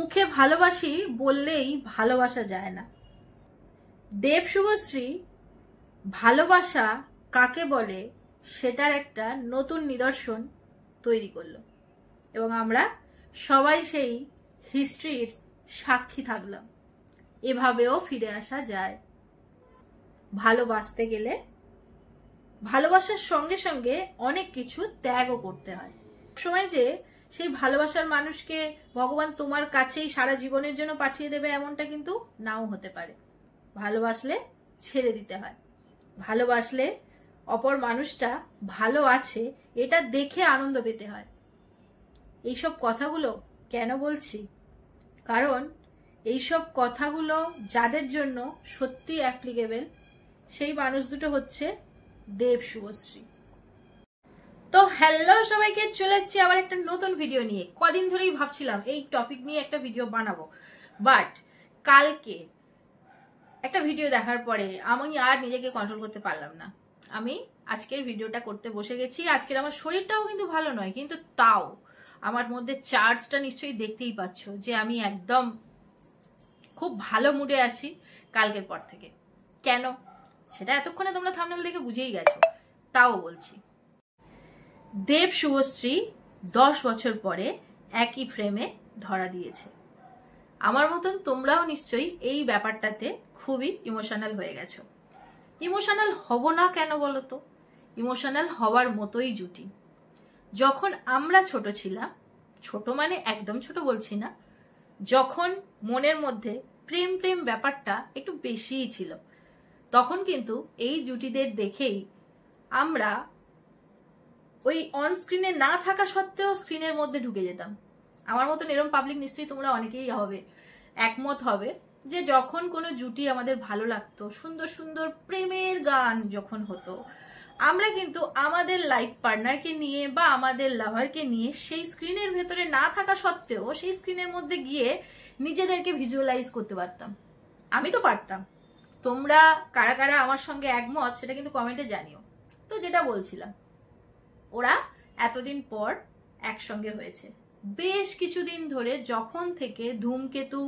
মুখে ভালোবাসি বললেই ভালোবাসা যায় না। দেব শুভশ্রী ভালোবাসা কাকে বলে সেটার একটা নতুন নিদর্শন তৈরি করলো এবং আমরা সবাই সেই হিস্ট্রির সাক্ষী থাকলাম। এভাবেও ফিরে আসা যায়। ভালোবাসতে গেলে ভালোবাসার সঙ্গে সঙ্গে অনেক কিছু ত্যাগও করতে হয়। সময় যে সেই ভালোবাসার মানুষকে ভগবান তোমার কাছেই সারা জীবনের জন্য পাঠিয়ে দেবে এমনটা কিন্তু নাও হতে পারে। ভালোবাসলে ছেড়ে দিতে হয়। ভালোবাসলে অপর মানুষটা ভালো আছে এটা দেখে আনন্দ পেতে হয়। এইসব কথাগুলো কেন বলছি? কারণ এইসব কথাগুলো যাদের জন্য সত্যি অ্যাপ্লিকেবল সেই মানুষ দুটো হচ্ছে দেব শুভশ্রী। তো হ্যালো সবাইকে, চলে এসেছি আবার একটা নতুন ভিডিও নিয়ে। কদিন ধরেই ভাবছিলাম এই টপিক নিয়ে একটা ভিডিও বানাবো, বাট কালকে একটা ভিডিও দেখার পরে আমি আর নিজেকে কন্ট্রোল করতে পারলাম না। আমি আজকের ভিডিওটা করতে বসে গেছি। আজকের আমার শরীরটাও কিন্তু ভালো নয়, কিন্তু তাও আমার মধ্যে চার্জটা নিশ্চয়ই দেখতেই পাচ্ছ যে আমি একদম খুব ভালো মুডে আছি কালকের পর থেকে। কেন সেটা এতক্ষণে তোমরা থাম্বনেল দেখে বুঝেই গেছো, তাও বলছি। দেব শুভশ্রী 10 বছর পরে একই ফ্রেমে ধরা দিয়েছে। আমার মতন তোমরাও নিশ্চয়ই এই ব্যাপারটাতে খুবই ইমোশনাল হয়ে গেছো। ইমোশনাল হব না কেন বলো তো? ইমোশনাল হওয়ার মতোই জুটি। যখন আমরা ছোট ছিলাম, ছোট মানে একদম ছোট বলছি না, যখন মনের মধ্যে প্রেম প্রেম ব্যাপারটা একটু বেশিই ছিল, তখন কিন্তু এই জুটিদের দেখেই আমরা ওই অন স্ক্রিনে না থাকা সত্ত্বেও স্ক্রিনের মধ্যে ঢুকে যেতাম। আমার মতন এরকম পাবলিক নিশ্চয়ই তোমরা অনেকেই হবে, একমত হবে যে যখন কোনো জুটি আমাদের ভালো লাগতো, সুন্দর সুন্দর প্রেমের গান যখন হতো, আমরা কিন্তু আমাদের লাইফ পার্টনারকে নিয়ে বা আমাদের লাভারকে নিয়ে সেই স্ক্রিনের ভেতরে না থাকা সত্ত্বেও সেই স্ক্রিনের মধ্যে গিয়ে নিজেদেরকে ভিজুয়ালাইজ করতে পারতাম। আমি তো পারতাম। তোমরা কারা কারা আমার সঙ্গে একমত সেটা কিন্তু কমেন্টে জানিও। তো যেটা বলছিলাম, ওরা এতদিন পর একসঙ্গে হয়েছে। বেশ কিছুদিন ধরে যখন থেকে ধূমকেতু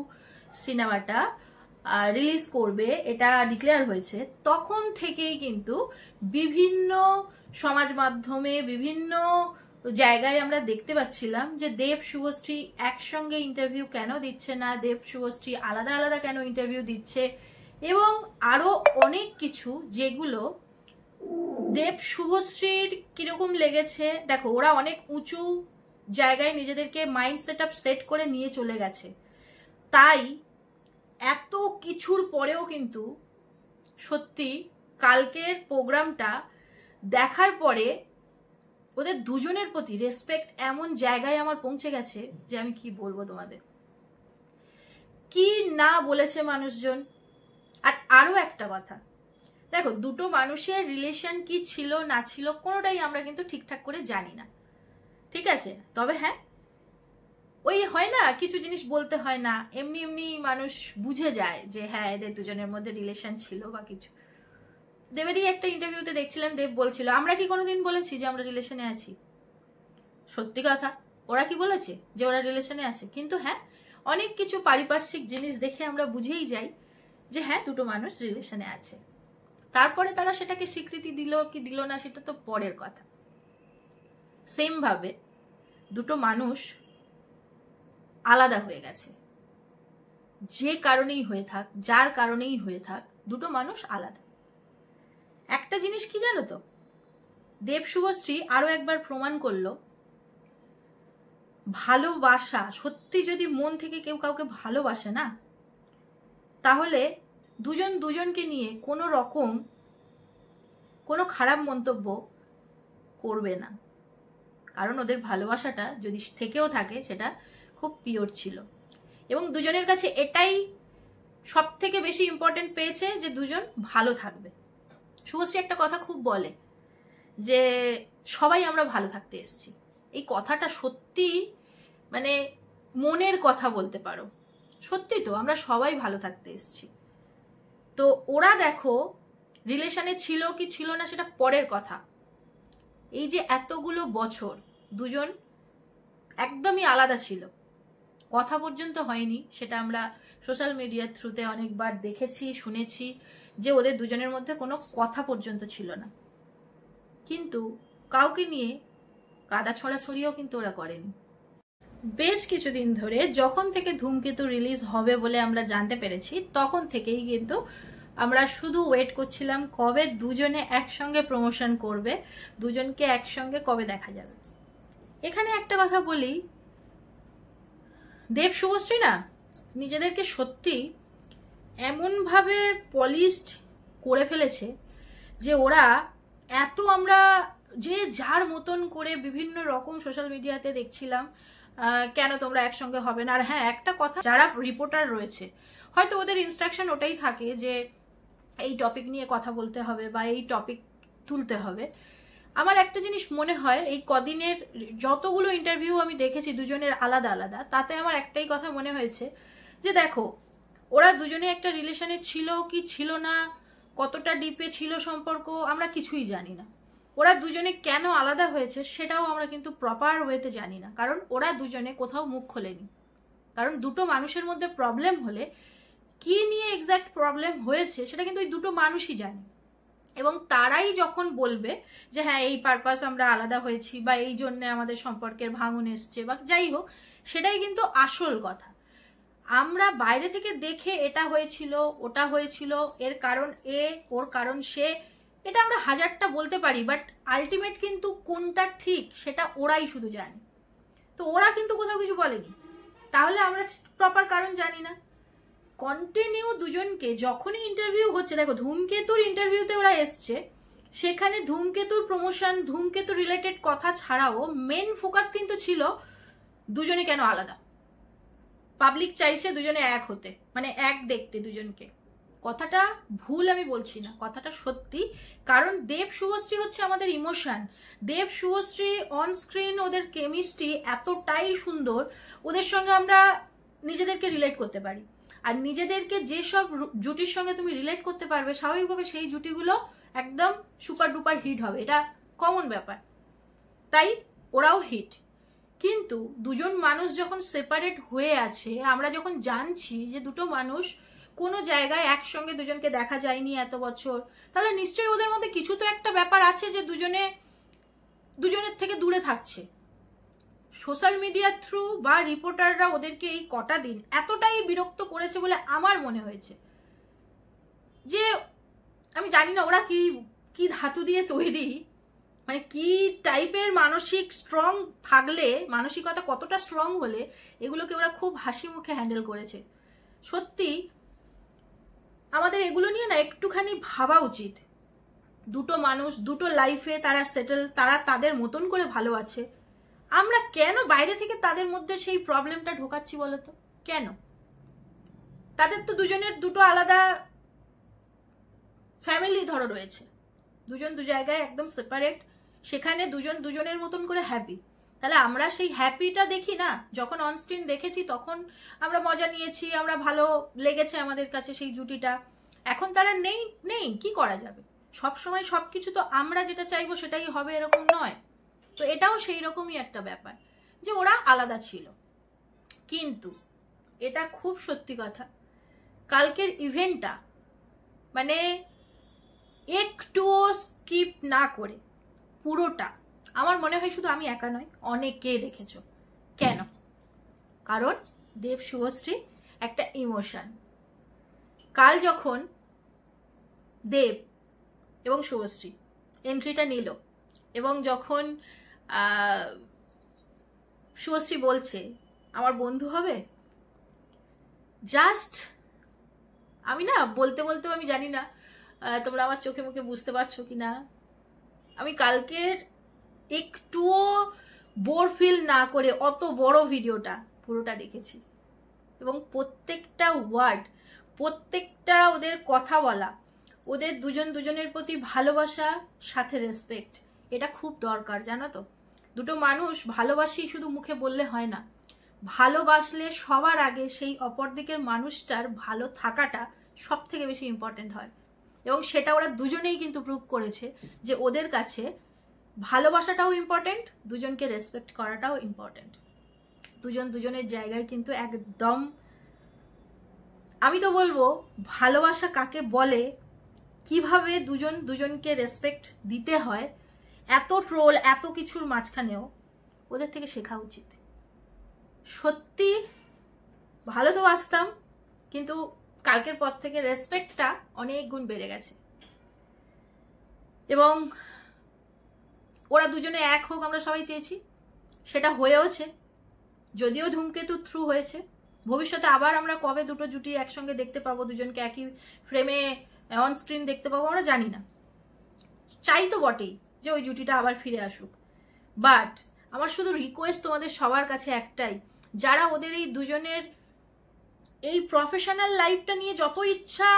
সিনেমাটা রিলিজ করবে এটা ডিক্লেয়ার হয়েছে, তখন থেকেই কিন্তু বিভিন্ন সমাজ মাধ্যমে বিভিন্ন জায়গায় আমরা দেখতে পাচ্ছিলাম যে দেব শুভশ্রী একসঙ্গে ইন্টারভিউ কেন দিচ্ছে না, দেব শুভশ্রী আলাদা আলাদা কেন ইন্টারভিউ দিচ্ছে, এবং আরো অনেক কিছু যেগুলো দেব শুভশ্রীর কিরকম লেগেছে। দেখো, ওরা অনেক উঁচু জায়গায় নিজেদেরকে মাইন্ড সেট করে নিয়ে চলে গেছে। তাই এত কিছুর পরেও কিন্তু সত্যি কালকের প্রোগ্রামটা দেখার পরে ওদের দুজনের প্রতি রেসপেক্ট এমন জায়গায় আমার পৌঁছে গেছে যে আমি কি বলবো তোমাদের। কি না বলেছে মানুষজন। আর আরো একটা কথা, দেখো, দুটো মানুষের রিলেশন কি ছিল না ছিল কোনোটাই আমরা কিন্তু ঠিকঠাক করে জানি না, ঠিক আছে? তবে হ্যাঁ, ওই হয় না, কিছু জিনিস বলতে হয় না, এমনি এমনি মানুষ বুঝে যায় যে হ্যাঁ এদের দুজনের মধ্যে রিলেশন ছিল বা কিছু। দেবেরই একটা ইন্টারভিউতে দেখছিলাম, দেব বলছিল আমরা কি কোনোদিন বলেছি যে আমরা রিলেশনে আছি? সত্যি কথা, ওরা কি বলেছে যে ওরা রিলেশনে আছে? কিন্তু হ্যাঁ, অনেক কিছু পারিপার্শ্বিক জিনিস দেখে আমরা বুঝেই যাই যে হ্যাঁ দুটো মানুষ রিলেশনে আছে। তারপরে তারা সেটাকে স্বীকৃতি দিল কি দিল না সেটা তো পরের কথা। সেম ভাবে দুটো মানুষ আলাদা হয়ে গেছে, যে কারণেই হয়ে থাক, যার কারণেই হয়ে থাক, দুটো মানুষ আলাদা। একটা জিনিস কি জানো তো, দেব শুভশ্রী আরো একবার প্রমাণ করলো ভালোবাসা সত্যি যদি মন থেকে কেউ কাউকে ভালোবাসে না, তাহলে দুজন দুজনকে নিয়ে কোনো রকম কোনো খারাপ মন্তব্য করবে না। কারণ ওদের ভালোবাসাটা যদি থেকেও থাকে সেটা খুব পিওর ছিল, এবং দুজনের কাছে এটাই সব থেকে বেশি ইম্পর্টেন্ট পেয়েছে যে দুজন ভালো থাকবে। শুভশ্রী একটা কথা খুব বলে যে সবাই আমরা ভালো থাকতে এসেছি। এই কথাটা সত্যি, মানে মনের কথা বলতে পারো। সত্যি তো, আমরা সবাই ভালো থাকতে এসেছি। তো ওরা দেখো রিলেশনে ছিল কি ছিল না সেটা পরের কথা। এই যে এতগুলো বছর দুজন একদমই আলাদা ছিল, কথা পর্যন্ত হয়নি, সেটা আমরা সোশ্যাল মিডিয়ার থ্রুতে অনেকবার দেখেছি, শুনেছি যে ওদের দুজনের মধ্যে কোনো কথা পর্যন্ত ছিল না। কিন্তু কাউকে নিয়ে কাদা ছড়াছড়িও কিন্তু ওরা করেনি। বেশ কিছুদিন ধরে যখন থেকে ধূমকেতু রিলিজ হবে বলে আমরা জানতে পেরেছি, তখন থেকেই কিন্তু আমরা শুধু ওয়েট করছিলাম কবে দুজনে একসঙ্গে প্রমোশন করবে, দুজনকে একসঙ্গে কবে দেখা যাবে। এখানে একটা কথা বলি, দেব শুভশ্রী না নিজেদেরকে সত্যি এমনভাবে পলিশড করে ফেলেছে যে ওরা এত, আমরা যে যার মতন করে বিভিন্ন রকম সোশ্যাল মিডিয়াতে দেখছিলাম কেন তোমরা একসঙ্গে হবে না। আর হ্যাঁ, একটা কথা, যারা রিপোর্টার রয়েছে হয়তো ওদের ইনস্ট্রাকশন ওটাই থাকে যে এই টপিক নিয়ে কথা বলতে হবে বা এই টপিক তুলতে হবে। আমার একটা জিনিস মনে হয়, এই কদিনের যতগুলো ইন্টারভিউ আমি দেখেছি দুজনের আলাদা আলাদা, তাতে আমার একটাই কথা মনে হয়েছে যে দেখো, ওরা দুজনে একটা রিলেশনে ছিল কি ছিল না, কতটা ডিপে ছিল সম্পর্ক, আমরা কিছুই জানি না। ওরা দুজনে কেন আলাদা হয়েছে সেটাও আমরা কিন্তু প্রপার ওয়েতে জানি না, কারণ ওরা দুজনে কোথাও মুখ খোলেনি। কারণ দুটো মানুষের মধ্যে প্রবলেম হলে কি নিয়ে এক্স্যাক্ট প্রবলেম হয়েছে সেটা কিন্তু ওই দুটো মানুষই জানে, এবং তারাই যখন বলবে যে হ্যাঁ এই পারপাস আমরা আলাদা হয়েছি বা এই জন্য আমাদের সম্পর্কের ভাঙন এসছে বা যাই হোক, সেটাই কিন্তু আসল কথা। আমরা বাইরে থেকে দেখে এটা হয়েছিল ওটা হয়েছিল, এর কারণ এ, ওর কারণ সে, এটা আমরা হাজারটা বলতে পারি, বাট আলটিমেট কিন্তু কোনটা ঠিক সেটা ওরাই শুধু জানে। তো ওরা কিন্তু কোথাও কিছু বলেনি, তাহলে আমরা প্রপার কারণ জানি না। কন্টিনিউ দুজনকে যখনই ইন্টারভিউ হচ্ছে, দেখো ধূমকেতুর ইন্টারভিউতে ওরা এসছে, সেখানে ধূমকেতুর প্রমোশন, ধূমকেতু রিলেটেড কথা ছাড়াও মেন ফোকাস কিন্তু ছিল দুজনে কেন আলাদা। পাবলিক চাইছে দুজনে এক হতে, মানে এক দেখতে দুজনকে। কথাটা ভুল আমি বলছি না, কথাটা সত্যি। কারণ দেব শুভশ্রী হচ্ছে আমাদের emotion. Dev Subhashree on screen ওদের কেমিস্ট্রি এতটাই সুন্দর, ওদের সঙ্গে আমরা নিজেদেরকে রিলেট করতে পারি। আর নিজেদেরকে যেসব জুটির সঙ্গে তুমি রিলেট করতে পারবে, স্বাভাবিকভাবে সেই জুটিগুলো একদম সুপার ডুপার হিট হবে, এটা কমন ব্যাপার। তাই ওরাও হিট। কিন্তু দুজন মানুষ যখন সেপারেট হয়ে আছে, আমরা যখন জানছি যে দুটো মানুষ কোনো জায়গায় একসঙ্গে দুজনকে দেখা যায়নি এত বছর, তাহলে নিশ্চয়ই ওদের মধ্যে কিছু তো একটা ব্যাপার আছে যে দুজনের থেকে দূরে থাকছে। সোশ্যাল মিডিয়ার থ্রু বা রিপোর্টাররা ওদেরকে এই কটা দিন এতটাই বিরক্ত করেছে বলে আমার মনে হয়েছে যে আমি জানি না ওরা কি কি ধাতু দিয়ে তৈরি, মানে কি টাইপের মানসিক স্ট্রং থাকলে, মানসিকতা কতটা স্ট্রং হলে এগুলোকে ওরা খুব হাসি মুখে হ্যান্ডেল করেছে। সত্যি আমাদের এগুলো নিয়ে না একটুখানি ভাবা উচিত। দুটো মানুষ দুটো লাইফে তারা সেটেল, তারা তাদের মতন করে ভালো আছে, আমরা কেন বাইরে থেকে তাদের মধ্যে সেই প্রবলেমটা ঢোকাচ্ছি বলতো? কেন? তাদের তো দুজনের দুটো আলাদা ফ্যামিলি ধরো রয়েছে, দুজন দু জায়গায় একদম সেপারেট, সেখানে দুজন দুজনের মতন করে হ্যাপি। তাহলে আমরা সেই হ্যাপিটা দেখি না? যখন অনস্ক্রিন দেখেছি তখন আমরা মজা নিয়েছি, আমরা ভালো লেগেছে আমাদের কাছে সেই জুটিটা। এখন তারা নেই, নেই কি করা যাবে? সব সময় সবকিছু তো আমরা যেটা চাইবো সেটাই হবে এরকম নয়। তো এটাও সেই রকমই একটা ব্যাপার যে ওরা আলাদা ছিল। কিন্তু এটা খুব সত্যি কথা, কালকের ইভেন্টটা মানে একটুও স্কিপ না করে পুরোটা, আমার মনে হয় শুধু আমি একা নয়, অনেকে দেখেছো। কেন? কারণ দেব শুভশ্রী একটা ইমোশন। কাল যখন দেব এবং শুভশ্রী এন্ট্রিটা নিল এবং যখন শুভশ্রী বলছে আমার বন্ধু হবে, জাস্ট আমি না বলতে বলতেও আমি জানি না তোমরা আমার চোখে মুখে বুঝতে পারছো কিনা, আমি কালকের একটুও বোর ফিল না করে অত বড় ভিডিওটা পুরোটা দেখেছি এবং প্রত্যেকটা ওয়ার্ড, প্রত্যেকটা ওদের কথা বলা, ওদের দুজন দুজনের প্রতি ভালোবাসা সাথে রেসপেক্ট, এটা খুব দরকার জানো তো। দুটো মানুষ ভালোবাসি শুধু মুখে বললে হয় না, ভালোবাসলে সবার আগে সেই অপর দিকের মানুষটার ভালো থাকাটা সব থেকে বেশি ইম্পর্টেন্ট হয়। এবং সেটা ওরা দুজনেই কিন্তু প্রুভ করেছে যে ওদের কাছে ভালোবাসাটাও ইম্পর্টেন্ট, দুজনকে রেসপেক্ট করাটাও ইম্পর্টেন্ট। দুজন দুজনের জায়গায় কিন্তু একদম, আমি তো বলবো ভালোবাসা কাকে বলে, কিভাবে দুজন দুজনকে রেসপেক্ট দিতে হয়, এত ট্রোল এত কিছুর মাঝখানেও ওদের থেকে শেখা উচিত। সত্যি ভালো তো বাসতাম, কিন্তু কালকের পর থেকে রেসপেক্টটা অনেক গুণ বেড়ে গেছে। এবং ওরা দুজনে এক হোক আমরা সবাই চেয়েছি, সেটা হয়েওছে, যদিও ধূমকেতু থ্রু হয়েছে। ভবিষ্যতে আবার আমরা কবে দুটো জুটি একসঙ্গে দেখতে পাবো, দুজনকে একই ফ্রেমে অন স্ক্রিন দেখতে পাবো আমরা জানি না। চাই তো বটেই যে ওই জুটিটা আবার ফিরে আসুক, বাট আমার শুধু রিকোয়েস্ট তোমাদের সবার কাছে একটাই, যারা ওদের এই দুজনের এই প্রফেশনাল লাইফটা নিয়ে যত ইচ্ছা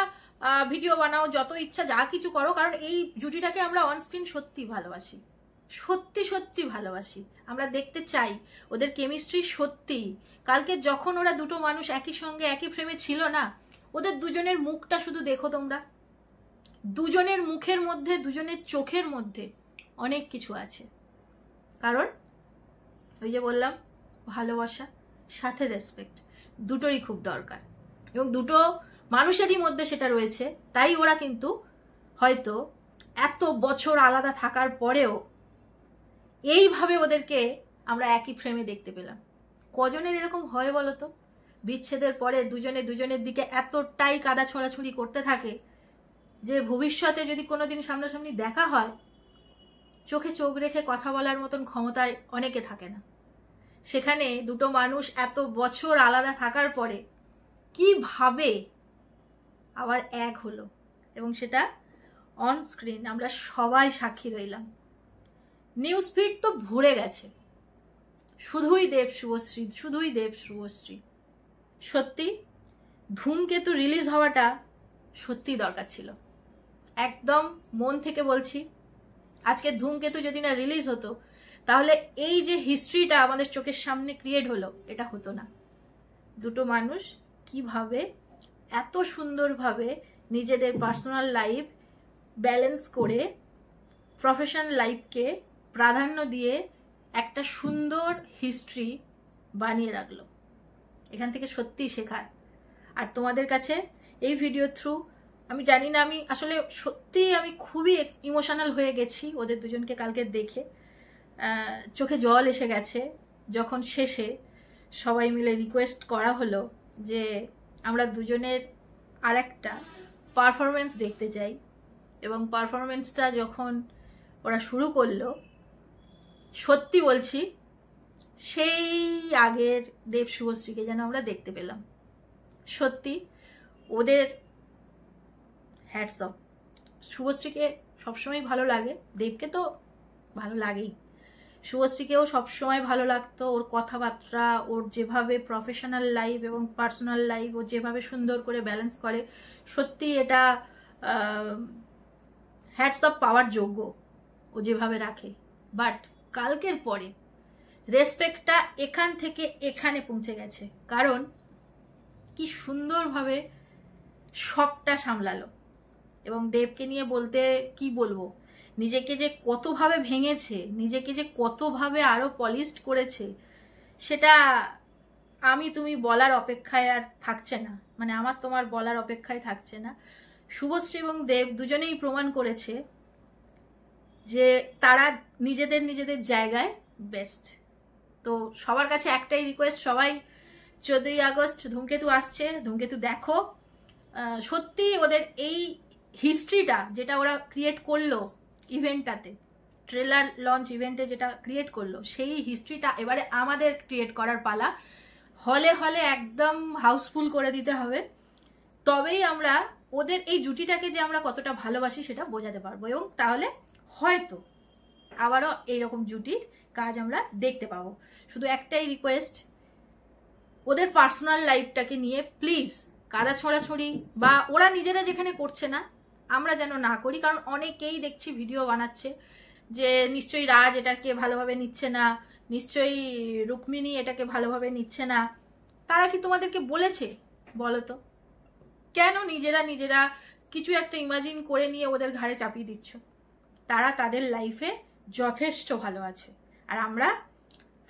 ভিডিও বানাও, যত ইচ্ছা যা কিছু করো, কারণ এই জুটিটাকে আমরা অন স্ক্রিন সত্যি ভালোবাসি, সত্যি সত্যি ভালোবাসি, আমরা দেখতে চাই ওদের কেমিস্ট্রি। সত্যি কালকে যখন ওরা দুটো মানুষ একই সঙ্গে একই ফ্রেমে ছিল না, ওদের দুজনের মুখটা শুধু দেখো তোমরা, দুজনের মুখের মধ্যে, দুজনের চোখের মধ্যে অনেক কিছু আছে। কারণ ওই যে বললাম, ভালোবাসা সাথে রেসপেক্ট দুটোরই খুব দরকার, এবং দুটো মানুষেরই মধ্যে সেটা রয়েছে। তাই ওরা কিন্তু হয়তো এত বছর আলাদা থাকার পরেও এইভাবে ওদেরকে আমরা একই ফ্রেমে দেখতে পেলাম। কজনের এরকম হয় বলো তো, বিচ্ছেদের পরে দুজনে দুজনের দিকে এতটাই কাদা ছোঁড়াছুড়ি করতে থাকে যে ভবিষ্যতে যদি কোনোদিন সামনাসামনি দেখা হয়, চোখে চোখ রেখে কথা বলার মতন ক্ষমতায় অনেকে থাকে না। সেখানে দুটো মানুষ এত বছর আলাদা থাকার পরে কিভাবে আবার এক হলো, এবং সেটা অন স্ক্রিন আমরা সবাই সাক্ষী রইলাম। নিউজ ফিড তো ভরে গেছে শুধুই দেব শুভশ্রী, শুধুই দেব শুভশ্রী। সত্যি ধূমকেতু রিলিজ হওয়াটা সত্যি দরকার ছিল, একদম মন থেকে বলছি। আজকে ধূমকেতু যদি না রিলিজ হতো, তাহলে এই যে হিস্ট্রিটা আমাদের চোখের সামনে ক্রিয়েট হলো, এটা হতো না। দুটো মানুষ কিভাবে এত সুন্দরভাবে নিজেদের পার্সোনাল লাইফ ব্যালেন্স করে প্রফেশনাল লাইফকে প্রাধান্য দিয়ে একটা সুন্দর হিস্ট্রি বানিয়ে রাখলো, এখান থেকে সত্যি শেখার। আর তোমাদের কাছে এই ভিডিও থ্রু আমি জানি না, আমি আসলে সত্যি আমি খুবই ইমোশনাল হয়ে গেছি ওদের দুজনকে কালকে দেখে, চোখে জল এসে গেছে যখন শেষে সবাই মিলে রিকোয়েস্ট করা হলো যে আমরা দুজনের আর একটা পারফরমেন্স দেখতে চাই। এবং পারফরমেন্সটা যখন ওরা শুরু করলো, সত্যি বলছি সেই আগের দেব শুভশ্রীকে যেন আমরা দেখতে পেলাম। সত্যি ওদের হ্যাটস অফ। শুভশ্রীকে সবসময় ভালো লাগে, দেবকে তো ভালো লাগেই, শুভশ্রীকেও সবসময় ভালো লাগতো। ওর কথাবার্তা, ওর যেভাবে প্রফেশনাল লাইফ এবং পার্সোনাল লাইফ ও যেভাবে সুন্দর করে ব্যালেন্স করে, সত্যি এটা হ্যাটস অফ পাওয়ার যোগ্য ও যেভাবে রাখে। বাট কালকের পরে রেসপেক্টটা এখান থেকে এখানে পৌঁছে গেছে, কারণ কি সুন্দরভাবে শখটা সামলালো। এবং দেবকে নিয়ে বলতে কি বলবো, নিজেকে যে কতভাবে ভেঙেছে, নিজেকে যে কতভাবে আরো পলিশড করেছে, সেটা আমি তুমি বলার অপেক্ষায় আর থাকছে না, মানে আমার তোমার বলার অপেক্ষায় থাকছে না। শুভশ্রী এবং দেব দুজনেই প্রমাণ করেছে যে তারা নিজেদের নিজেদের জায়গায় বেস্ট। তো সবার কাছে একটাই রিকোয়েস্ট, সবাই 14ই আগস্ট ধূমকেতু আসছে, ধূমকেতু দেখো। সত্যি ওদের এই হিস্ট্রিটা যেটা ওরা ক্রিয়েট করলো ইভেন্টটাতে, ট্রেলার লঞ্চ ইভেন্টে যেটা ক্রিয়েট করলো, সেই হিস্ট্রিটা এবারে আমাদের ক্রিয়েট করার পালা। হলে হলে একদম হাউসফুল করে দিতে হবে, তবেই আমরা ওদের এই জুটিটাকে যে আমরা কতটা ভালোবাসি সেটা বোঝাতে পারবো, এবং তাহলে হয়তো আবারও এইরকম জুটির কাজ আমরা দেখতে পাবো। শুধু একটাই রিকোয়েস্ট, ওদের পার্সোনাল লাইফটাকে নিয়ে প্লিজ কাদা ছোঁড়াছড়ি বা ওরা নিজেরা যেখানে করছে না আমরা যেন না করি। কারণ অনেকেই দেখছি ভিডিও বানাচ্ছে যে নিশ্চয়ই রাজ এটাকে ভালোভাবে নিচ্ছে না, নিশ্চয়ই রুক্মিণী এটাকে ভালোভাবে নিচ্ছে না। তারা কি তোমাদেরকে বলেছে বলো তো? কেন নিজেরা নিজেরা কিছু একটা ইমাজিন করে নিয়ে ওদের ঘাড়ে চাপিয়ে দিচ্ছ? তারা তাদের লাইফে যথেষ্ট ভালো আছে, আর আমরা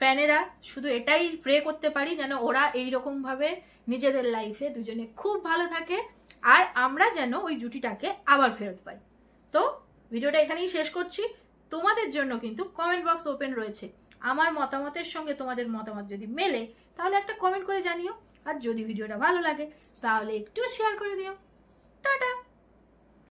ফ্যানেরা শুধু এটাই প্রে করতে পারি যেন ওরা এইরকম ভাবে নিজেদের লাইফে দুজনে খুব ভালো থাকে, আর আমরা যেন ওই জুটিটাকে আবার ফেরত পাই। তো ভিডিওটা এখানেই শেষ করছি। তোমাদের জন্য কিন্তু কমেন্ট বক্স ওপেন রয়েছে। আমার মতামতের সঙ্গে তোমাদের মতামত যদি মেলে তাহলে একটা কমেন্ট করে জানিও, আর যদি ভিডিওটা ভালো লাগে তাহলে একটু শেয়ার করে দিও। টাটা।